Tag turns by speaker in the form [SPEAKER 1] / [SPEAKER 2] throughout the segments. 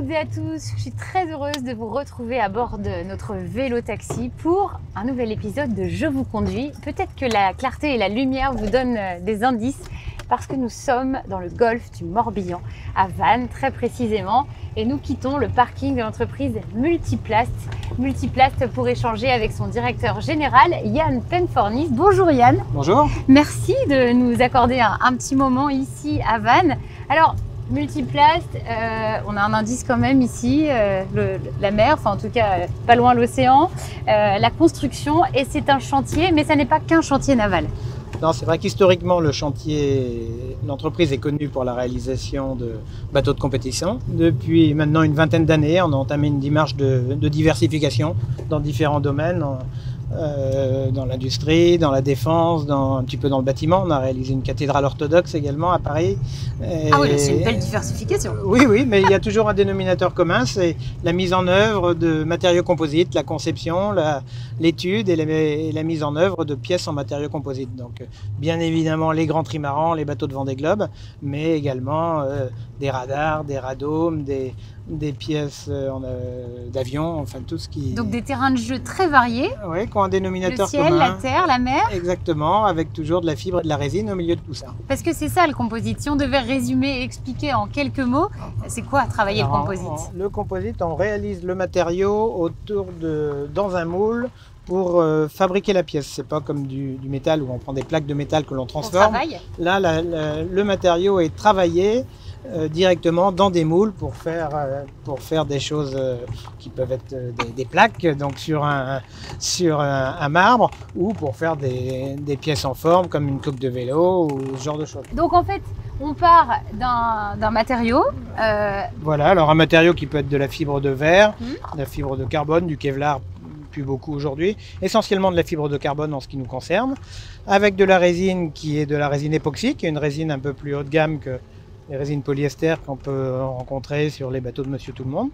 [SPEAKER 1] toutes et à tous, je suis très heureuse de vous retrouver à bord de notre vélo taxi pour un nouvel épisode de Je vous conduis. Peut-être que la clarté et la lumière vous donnent des indices parce que nous sommes dans le golfe du Morbihan, à Vannes très précisément, et nous quittons le parking de l'entreprise Multiplast. Multiplast pour échanger avec son directeur général, Yann Penfornis. Bonjour Yann.
[SPEAKER 2] Bonjour.
[SPEAKER 1] Merci de nous accorder un petit moment ici à Vannes. Alors, Multiplast, on a un indice quand même ici, la mer, enfin en tout cas pas loin l'océan, la construction, et c'est un chantier, mais ça n'est pas qu'un chantier naval.
[SPEAKER 2] Non, c'est vrai qu'historiquement, l'entreprise est connue pour la réalisation de bateaux de compétition. Depuis maintenant une vingtaine d'années, on a entamé une démarche de diversification dans différents domaines, dans l'industrie, dans la défense, un petit peu dans le bâtiment. On a réalisé une cathédrale orthodoxe également à Paris.
[SPEAKER 1] Ah oui, c'est une belle diversification.
[SPEAKER 2] Oui, mais il y a toujours un dénominateur commun, c'est la mise en œuvre de matériaux composites, la conception, l'étude et la mise en œuvre de pièces en matériaux composites. Donc, bien évidemment, les grands trimarans, les bateaux de Vendée Globe, mais également des radars, des radomes, des pièces d'avion, enfin tout ce qui...
[SPEAKER 1] Donc des terrains de jeu très variés.
[SPEAKER 2] Oui, qui ont un dénominateur commun.
[SPEAKER 1] Le ciel, la terre, la mer.
[SPEAKER 2] Exactement, avec toujours de la fibre et de la résine au milieu de tout ça.
[SPEAKER 1] Parce que c'est ça le composite. Si on devait résumer et expliquer en quelques mots, c'est quoi travailler le composite?
[SPEAKER 2] Le composite, on réalise le matériau dans un moule pour fabriquer la pièce. C'est pas comme du métal où on prend des plaques de métal que l'on transforme. Là, le matériau est travaillé directement dans des moules pour faire des choses qui peuvent être des plaques, donc sur un marbre, ou pour faire des pièces en forme comme une coque de vélo ou ce genre de choses.
[SPEAKER 1] Donc en fait, on part d'un matériau.
[SPEAKER 2] Voilà, alors un matériau qui peut être de la fibre de verre, de la fibre de carbone, du Kevlar, plus beaucoup aujourd'hui, essentiellement de la fibre de carbone en ce qui nous concerne, avec de la résine qui est de la résine époxy, qui est une résine un peu plus haut de gamme que les résines polyester qu'on peut rencontrer sur les bateaux de Monsieur Tout-le-Monde,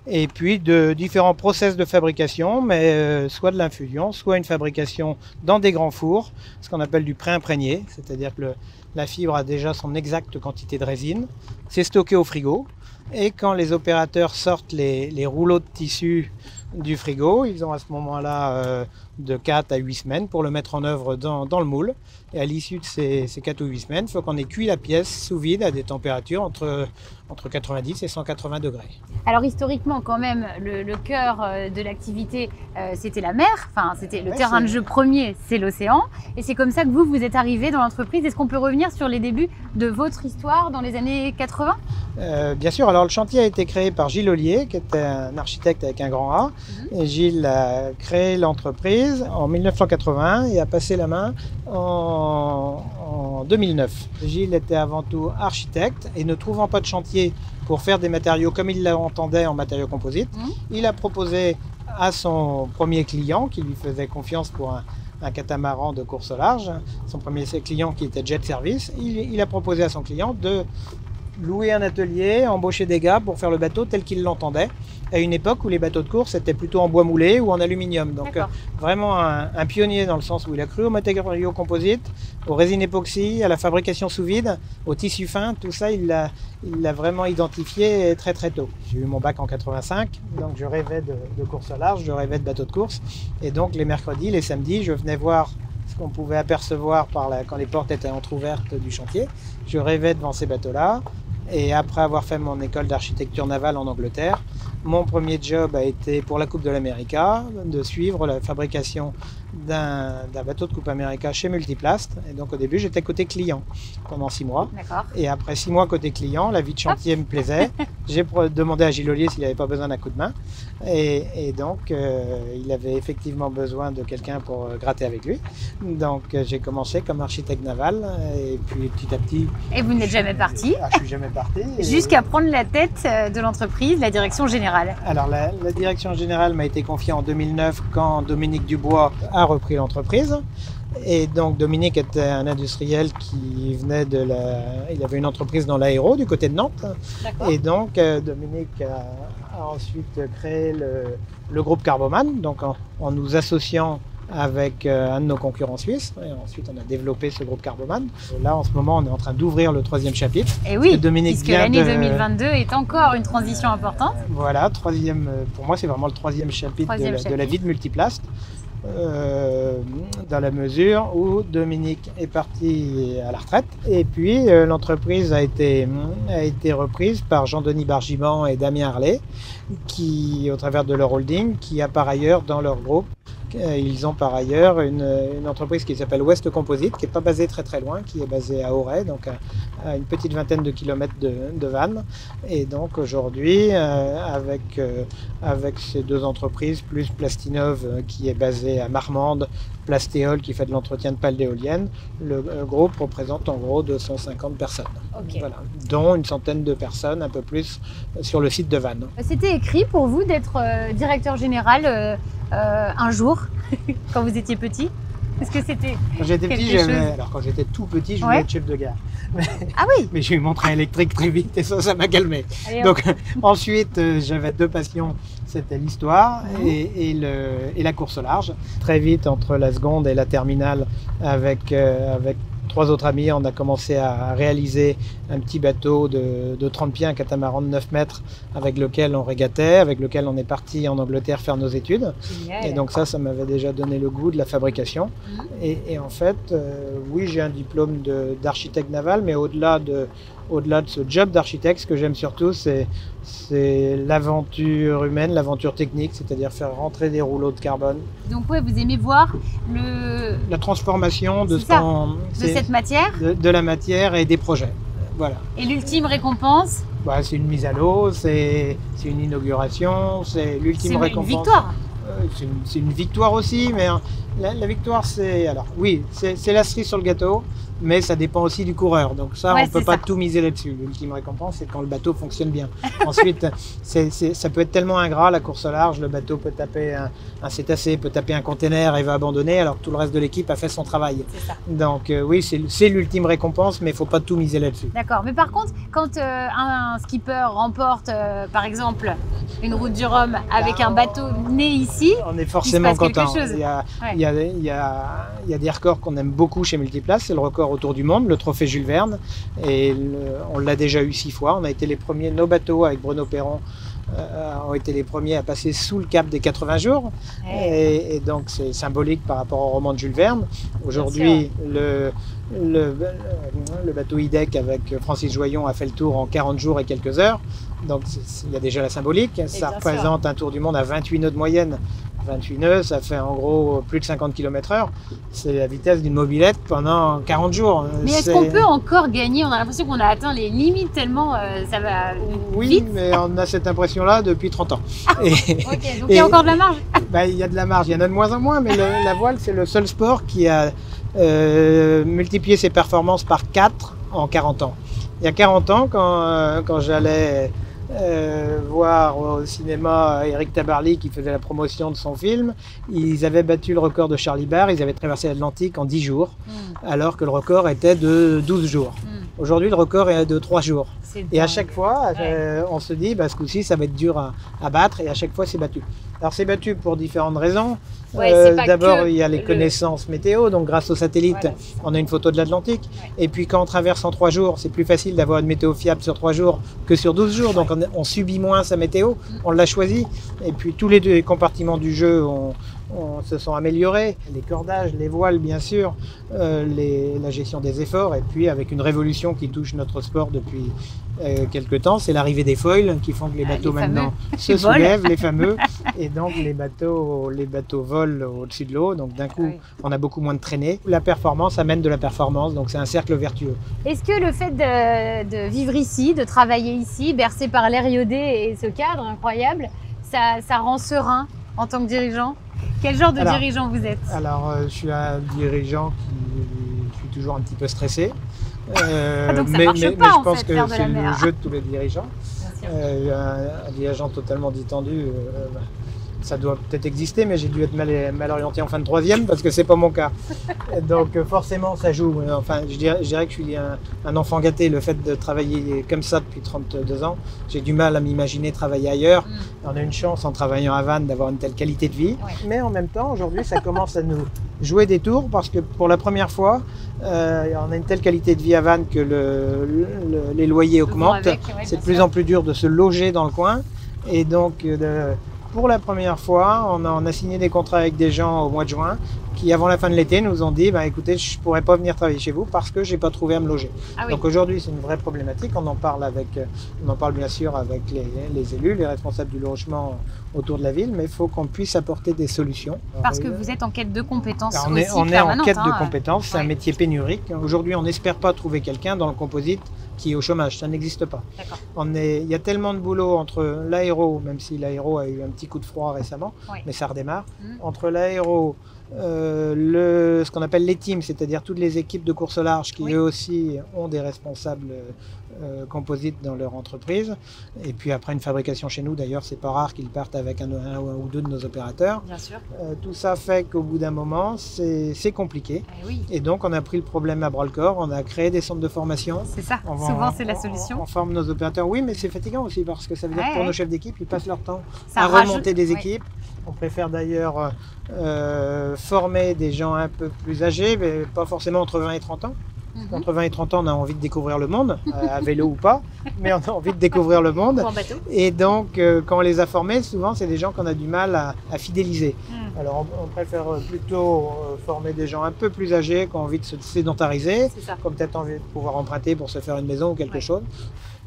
[SPEAKER 2] et puis de différents process de fabrication, mais soit de l'infusion, soit une fabrication dans des grands fours, ce qu'on appelle du pré-imprégné, c'est-à-dire que la fibre a déjà son exacte quantité de résine, c'est stocké au frigo, et quand les opérateurs sortent les rouleaux de tissu du frigo, ils ont à ce moment-là de 4 à 8 semaines pour le mettre en œuvre dans le moule. Et à l'issue de ces 4 ou 8 semaines, il faut qu'on ait cuit la pièce sous vide à des températures entre 90 et 180 degrés.
[SPEAKER 1] Alors historiquement quand même, le cœur de l'activité, c'était la mer, enfin c'était le terrain de jeu premier, c'est l'océan. Et c'est comme ça que vous êtes arrivé dans l'entreprise. Est-ce qu'on peut revenir sur les débuts de votre histoire dans les années 80 ?
[SPEAKER 2] Bien sûr, alors le chantier a été créé par Gilles Ollier, qui était un architecte avec un grand A. Et Gilles a créé l'entreprise en 1981 et a passé la main en 2009. Gilles était avant tout architecte et ne trouvant pas de chantier pour faire des matériaux comme il l'entendait en matériaux composites, il a proposé à son premier client, qui lui faisait confiance pour un catamaran de course au large, son premier client qui était Jet Service, il a proposé à son client de louer un atelier, embaucher des gars pour faire le bateau tel qu'il l'entendait, à une époque où les bateaux de course étaient plutôt en bois moulé ou en aluminium. Donc vraiment un pionnier dans le sens où il a cru aux matériaux composites, aux résines époxy, à la fabrication sous vide, au tissu fin, tout ça il l'a vraiment identifié très très tôt. J'ai eu mon bac en 85, donc je rêvais de course au large, je rêvais de bateaux de course, et donc les mercredis, les samedis, je venais voir ce qu'on pouvait apercevoir quand les portes étaient entrouvertes du chantier. Je rêvais devant ces bateaux-là. Et après avoir fait mon école d'architecture navale en Angleterre, mon premier job a été pour la Coupe de l'America, de suivre la fabrication d'un bateau de Coupe América chez Multiplast. Et donc au début, j'étais côté client pendant 6 mois. Et après 6 mois côté client, la vie de chantier me plaisait. J'ai demandé à Gilles Ollier s'il n'avait pas besoin d'un coup de main. Et donc, il avait effectivement besoin de quelqu'un pour gratter avec lui. Donc, j'ai commencé comme architecte naval. Et puis, petit à petit...
[SPEAKER 1] Et vous n'êtes jamais parti?
[SPEAKER 2] Je suis jamais parti.
[SPEAKER 1] Jusqu'à prendre la tête de l'entreprise, la direction générale.
[SPEAKER 2] Alors, la direction générale m'a été confiée en 2009 quand Dominique Dubois a repris l'entreprise. Et donc Dominique était un industriel qui venait il avait une entreprise dans l'aéro du côté de Nantes. Et donc Dominique a ensuite créé le groupe Carboman, donc en nous associant avec un de nos concurrents suisses. Et ensuite, on a développé ce groupe Carboman. Là, en ce moment, on est en train d'ouvrir le 3e chapitre.
[SPEAKER 1] Et oui, puisque l'année 2022 est encore une transition importante.
[SPEAKER 2] Voilà, pour moi, c'est vraiment le 3e chapitre de la vie de Multiplast. Dans la mesure où Dominique est parti à la retraite et puis l'entreprise a été reprise par Jean-Denis Bargiban et Damien Harlet qui, au travers de leur holding, qui a par ailleurs dans leur groupe, ils ont par ailleurs une entreprise qui s'appelle West Composite, qui n'est pas basée très très loin, qui est basée à Auray, donc à une petite vingtaine de kilomètres de Vannes. Et donc aujourd'hui, avec ces deux entreprises, plus Plastinov qui est basée à Marmande, Plastéol qui fait de l'entretien de pales d'éoliennes, le groupe représente en gros 250 personnes.
[SPEAKER 1] Okay.
[SPEAKER 2] Voilà, dont une centaine de personnes, un peu plus, sur le site de Vannes.
[SPEAKER 1] C'était écrit pour vous d'être directeur général un jour, quand vous étiez petit? Est-ce que c'était
[SPEAKER 2] quand j'étais petit, quand j'étais tout petit, je voulais être chef de gare.
[SPEAKER 1] Ah oui.
[SPEAKER 2] Mais j'ai eu mon train électrique très vite et ça m'a calmé. Allez, donc ensuite, j'avais deux passions, c'était l'histoire et la course au large. Très vite, entre la seconde et la terminale, avec 3 autres amis, on a commencé à réaliser un petit bateau de 30 pieds, un catamaran de 9 mètres, avec lequel on régatait, avec lequel on est parti en Angleterre faire nos études. Génial. Et donc ça m'avait déjà donné le goût de la fabrication. Et en fait, oui, j'ai un diplôme d'architecte naval, mais au-delà de ce job d'architecte, ce que j'aime surtout, c'est l'aventure humaine, l'aventure technique, c'est-à-dire faire rentrer des rouleaux de carbone.
[SPEAKER 1] Donc oui, vous aimez voir
[SPEAKER 2] la transformation de
[SPEAKER 1] cette matière,
[SPEAKER 2] de la matière et des projets. Voilà.
[SPEAKER 1] Et l'ultime récompense?
[SPEAKER 2] C'est une mise à l'eau, c'est une inauguration, c'est l'ultime récompense.
[SPEAKER 1] C'est une victoire.
[SPEAKER 2] C'est une victoire aussi, mais la victoire, c'est la cerise sur le gâteau, mais ça dépend aussi du coureur. Donc ça, on ne peut pas tout miser là-dessus. L'ultime récompense, c'est quand le bateau fonctionne bien. Ensuite, ça peut être tellement ingrat, la course au large, le bateau peut taper un cétacé, peut taper un container et va abandonner, alors que tout le reste de l'équipe a fait son travail.
[SPEAKER 1] C'est ça.
[SPEAKER 2] Donc oui, c'est l'ultime récompense, mais il ne faut pas tout miser là-dessus.
[SPEAKER 1] D'accord, mais par contre, quand un skipper remporte, par exemple, une route du Rhum avec un bateau né ici,
[SPEAKER 2] on est forcément content. Il y a des records qu'on aime beaucoup chez Multiplast, c'est le record autour du monde, le trophée Jules Verne, et on l'a déjà eu 6 fois. On a été les premiers, nos bateaux avec Bruno Perron ont été les premiers à passer sous le cap des 80 jours, et donc c'est symbolique par rapport au roman de Jules Verne. Aujourd'hui, le bateau IDEC avec Francis Joyon a fait le tour en 40 jours et quelques heures, donc il y a déjà la symbolique. Ça représente un tour du monde à 28 nœuds de moyenne. 28 nœuds, ça fait en gros plus de 50 km/h. C'est la vitesse d'une mobilette pendant 40 jours.
[SPEAKER 1] Mais est-ce qu'on peut encore gagner? On a l'impression qu'on a atteint les limites tellement ça va
[SPEAKER 2] oui,
[SPEAKER 1] vite.
[SPEAKER 2] Mais on a cette impression-là depuis 30 ans.
[SPEAKER 1] Ok, donc il y a encore de la marge.
[SPEAKER 2] Il y a de la marge, il y en a de moins en moins, mais la voile, c'est le seul sport qui a multiplié ses performances par 4 en 40 ans. Il y a 40 ans, quand j'allais voir au cinéma Éric Tabarly qui faisait la promotion de son film, ils avaient battu le record de Charlie Barr, ils avaient traversé l'Atlantique en 10 jours, alors que le record était de 12 jours. Aujourd'hui, le record est de 3 jours. Et à chaque fois, on se dit, ce coup-ci, ça va être dur à battre, et à chaque fois, c'est battu. Alors, c'est battu pour différentes raisons. D'abord, il y a les connaissances météo, donc grâce au satellite, on a une photo de l'Atlantique. Et puis, quand on traverse en 3 jours, c'est plus facile d'avoir une météo fiable sur 3 jours que sur 12 jours. Donc, on subit moins sa météo, on l'a choisi. Et puis, tous les 2 compartiments du jeu se sont améliorés. Les cordages, les voiles, bien sûr, la gestion des efforts. Et puis, avec une révolution qui touche notre sport depuis quelques temps, c'est l'arrivée des foils qui font que les bateaux maintenant se soulèvent, les fameux. Et donc, les bateaux volent au-dessus de l'eau. Donc, d'un coup, on a beaucoup moins de traînées. La performance amène de la performance. Donc, c'est un cercle vertueux.
[SPEAKER 1] Est-ce que le fait de vivre ici, de travailler ici, bercé par l'air iodé et ce cadre incroyable, ça rend serein en tant que dirigeant? Quel genre de dirigeant vous êtes? Alors,
[SPEAKER 2] je suis un dirigeant je suis toujours un petit peu stressé.
[SPEAKER 1] Donc ça
[SPEAKER 2] mais
[SPEAKER 1] marche pas,
[SPEAKER 2] je pense que c'est le jeu de tous les dirigeants. Un dirigeant totalement détendu, ça doit peut-être exister, mais j'ai dû être mal orienté en fin de troisième parce que c'est pas mon cas. Donc forcément, ça joue. Enfin, je dirais que je suis un enfant gâté. Le fait de travailler comme ça depuis 32 ans, j'ai du mal à m'imaginer travailler ailleurs. On a une chance en travaillant à Vannes d'avoir une telle qualité de vie. Ouais. Mais en même temps, aujourd'hui, ça commence à nous jouer des tours parce que pour la première fois, on a une telle qualité de vie à Vannes que les loyers augmentent. C'est de plus en plus dur de se loger dans le coin. Et donc, pour la première fois, on a signé des contrats avec des gens au mois de juin qui, avant la fin de l'été, nous ont dit écoutez, je ne pourrais pas venir travailler chez vous parce que je n'ai pas trouvé à me loger. Ah oui. Donc aujourd'hui, c'est une vraie problématique. On en parle bien sûr avec les élus, les responsables du logement autour de la ville, mais il faut qu'on puisse apporter des solutions.
[SPEAKER 1] Parce que vous êtes en quête de compétences.
[SPEAKER 2] On est en quête de compétences, c'est un métier pénurique. Aujourd'hui, on n'espère pas trouver quelqu'un dans le composite qui est au chômage, ça n'existe pas. Il y a tellement de boulot entre l'aéro, même si l'aéro a eu un petit coup de froid récemment, mais ça redémarre, entre l'aéro, ce qu'on appelle les teams, c'est-à-dire toutes les équipes de course au large qui eux aussi ont des responsables composites dans leur entreprise, et puis après une fabrication chez nous, d'ailleurs c'est pas rare qu'ils partent avec un ou deux de nos opérateurs. Bien sûr. Tout ça fait qu'au bout d'un moment c'est compliqué, et donc on a pris le problème à bras le corps, on a créé des centres de formation.
[SPEAKER 1] C'est ça, souvent c'est la solution.
[SPEAKER 2] On forme nos opérateurs, oui, mais c'est fatigant aussi parce que ça veut dire que pour nos chefs d'équipe, ils passent leur temps à remonter des équipes. On préfère d'ailleurs former des gens un peu plus âgés, mais pas forcément entre 20 et 30 ans. Entre 20 et 30 ans, on a envie de découvrir le monde, à vélo ou pas, mais on a envie de découvrir le monde. Et donc, quand on les a formés, souvent, c'est des gens qu'on a du mal à fidéliser. Alors, on préfère plutôt former des gens un peu plus âgés, qui ont envie de se sédentariser, qui ont peut-être envie de pouvoir emprunter pour se faire une maison ou quelque chose.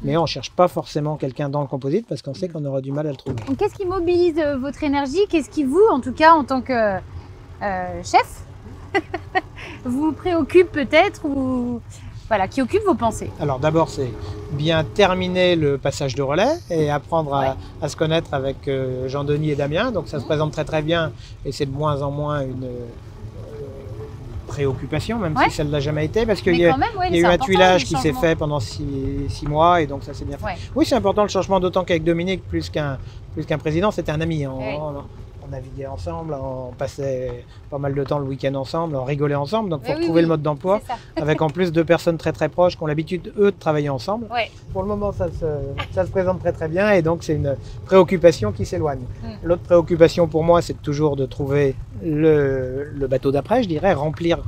[SPEAKER 2] Mais on ne cherche pas forcément quelqu'un dans le composite parce qu'on sait qu'on aura du mal à le trouver.
[SPEAKER 1] Qu'est-ce qui mobilise votre énergie? Qu'est-ce qui vous, en tout cas, en tant que chef, vous préoccupe peut-être ou qui occupe vos pensées?
[SPEAKER 2] Alors d'abord, c'est bien terminer le passage de relais et apprendre à se connaître avec Jean-Denis et Damien. Donc ça se présente très très bien et c'est de moins en moins une préoccupation, même si ça ne l'a jamais été, parce qu'il y a eu un tuilage qui s'est fait pendant 6 mois et donc ça s'est bien fait. Oui, c'est important le changement, d'autant qu'avec Dominique, plus qu'un président, c'était un ami. On naviguait ensemble, on passait pas mal de temps le week-end ensemble, on rigolait ensemble, donc il faut retrouver le mode d'emploi avec en plus deux personnes très très proches qui ont l'habitude, eux, de travailler ensemble. Pour le moment, ça se présente très très bien et donc c'est une préoccupation qui s'éloigne. L'autre préoccupation pour moi, c'est toujours de trouver le bateau d'après, je dirais, remplir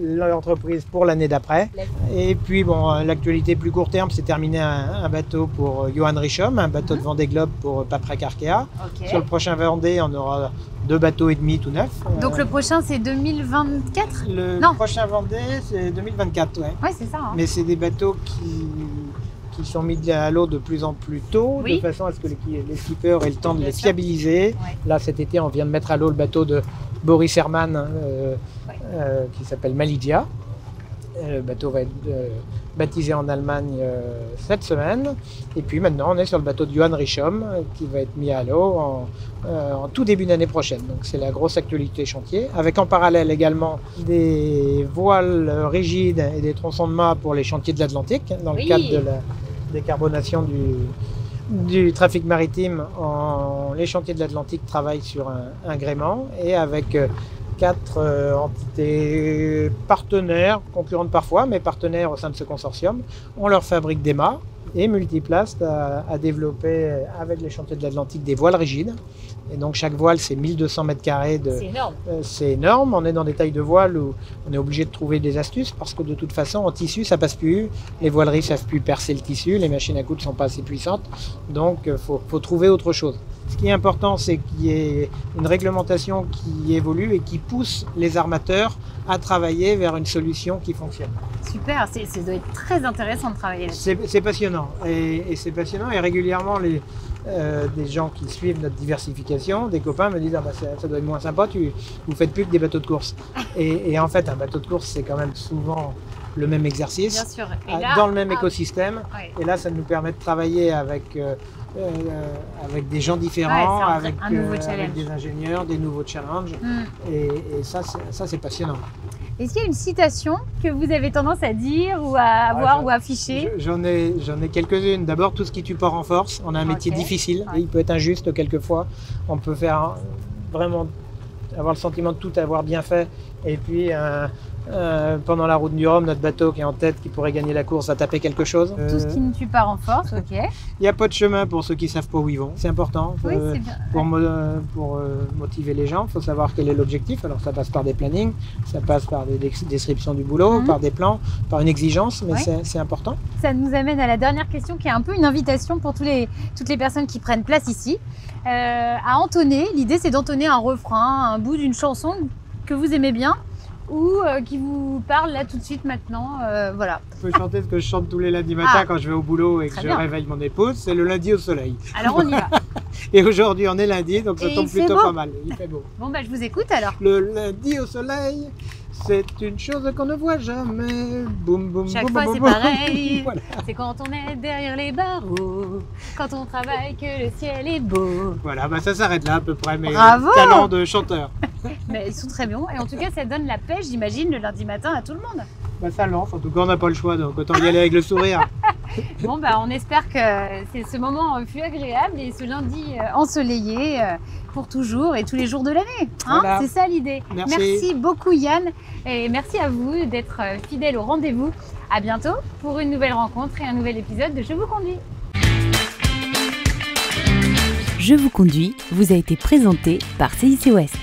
[SPEAKER 2] l'entreprise pour l'année d'après. Et puis, l'actualité plus court terme, c'est terminer un bateau pour Johan Richomme, un bateau de Vendée Globe pour Paprec Arkea. Sur le prochain Vendée, on aura 2 bateaux et demi tout neufs.
[SPEAKER 1] Donc le prochain, c'est 2024?
[SPEAKER 2] Le prochain Vendée, c'est 2024,
[SPEAKER 1] Oui, c'est ça.
[SPEAKER 2] Mais c'est des bateaux qui sont mis à l'eau de plus en plus tôt, de façon à ce que les skippers aient le temps de les fiabiliser. Là, cet été, on vient de mettre à l'eau le bateau de Boris Herman, qui s'appelle Malidia. Le bateau va être baptisé en Allemagne cette semaine. Et puis maintenant, on est sur le bateau de Johan Richomme qui va être mis à l'eau en tout début d'année prochaine. Donc c'est la grosse actualité chantier. Avec en parallèle également des voiles rigides et des tronçons de mât pour les chantiers de l'Atlantique, dans le cadre de la décarbonation du trafic maritime. Les chantiers de l'Atlantique travaillent sur un gréement et avec 4 entités partenaires, concurrentes parfois, mais partenaires au sein de ce consortium. On leur fabrique des mâts et Multiplast a développé avec les chantiers de l'Atlantique des voiles rigides. Et donc chaque voile, c'est 1200 mètres carrés.
[SPEAKER 1] C'est énorme.
[SPEAKER 2] C'est énorme. On est dans des tailles de voile où on est obligé de trouver des astuces parce que de toute façon, en tissu, ça passe plus. Les voileries ne savent plus percer le tissu. Les machines à coudre ne sont pas assez puissantes. Donc, faut trouver autre chose. Ce qui est important, c'est qu'il y ait une réglementation qui évolue et qui pousse les armateurs à travailler vers une solution qui fonctionne.
[SPEAKER 1] Super, ça doit être très intéressant de travailler là-dessus.
[SPEAKER 2] C'est passionnant. Et c'est passionnant. Et régulièrement, des gens qui suivent notre diversification, des copains me disent ça doit être moins sympa, vous faites plus que des bateaux de course. Et en fait, un bateau de course, c'est quand même souvent le même exercice,
[SPEAKER 1] bien sûr.
[SPEAKER 2] Dans le même écosystème. Et là, ça nous permet de travailler avec des gens différents, avec des ingénieurs, des nouveaux challenges. Et ça, c'est passionnant.
[SPEAKER 1] Est-ce qu'il y a une citation que vous avez tendance à dire ou à avoir ou à afficher?
[SPEAKER 2] J'en ai quelques-unes. D'abord, tout ce qui tue pas renforce. On a un métier difficile, et il peut être injuste quelquefois. On peut faire vraiment avoir le sentiment de tout avoir bien fait, et puis pendant la route du Rhum, notre bateau qui est en tête, qui pourrait gagner la course, va taper quelque chose.
[SPEAKER 1] Tout ce qui ne tue pas renforce, ok.
[SPEAKER 2] Il n'y a pas de chemin pour ceux qui ne savent pas où ils vont. C'est important.
[SPEAKER 1] Oui, c'est bien.
[SPEAKER 2] Pour motiver les gens, il faut savoir quel est l'objectif. Alors ça passe par des plannings, ça passe par des descriptions du boulot, par des plans, par une exigence, mais c'est important.
[SPEAKER 1] Ça nous amène à la dernière question qui est un peu une invitation pour toutes les personnes qui prennent place ici. À entonner, l'idée c'est d'entonner un refrain, un bout d'une chanson que vous aimez bien ou qui vous parle là tout de suite maintenant, voilà.
[SPEAKER 2] Je peux chanter ce que je chante tous les lundis matins quand je vais au boulot et que je réveille mon épouse, c'est le lundi au soleil.
[SPEAKER 1] Alors on y va.
[SPEAKER 2] Et aujourd'hui on est lundi, donc ça tombe plutôt pas mal, il fait beau.
[SPEAKER 1] Bon bah je vous écoute alors.
[SPEAKER 2] Le lundi au soleil, c'est une chose qu'on ne voit jamais. Boum, boum,
[SPEAKER 1] chaque
[SPEAKER 2] boum,
[SPEAKER 1] fois
[SPEAKER 2] boum,
[SPEAKER 1] c'est
[SPEAKER 2] boum.
[SPEAKER 1] pareil,
[SPEAKER 2] Voilà.
[SPEAKER 1] C'est quand on est derrière les barreaux, quand on travaille que le ciel est beau.
[SPEAKER 2] Voilà, bah ça s'arrête là à peu près, mes
[SPEAKER 1] Bravo
[SPEAKER 2] talents de chanteur.
[SPEAKER 1] Mais ils sont très bons et en tout cas ça donne la pêche, j'imagine, le lundi matin à tout le monde.
[SPEAKER 2] Bah ça lance, en tout cas on n'a pas le choix, donc autant y aller avec le sourire.
[SPEAKER 1] Bon bah on espère que ce moment fut agréable et ce lundi ensoleillé pour toujours et tous les jours de l'année. Hein,
[SPEAKER 2] voilà.
[SPEAKER 1] C'est ça l'idée.
[SPEAKER 2] Merci
[SPEAKER 1] beaucoup Yann et merci à vous d'être fidèle au rendez-vous. À bientôt pour une nouvelle rencontre et un nouvel épisode de Je vous conduis.
[SPEAKER 3] Je vous conduis vous a été présenté par CIC Ouest.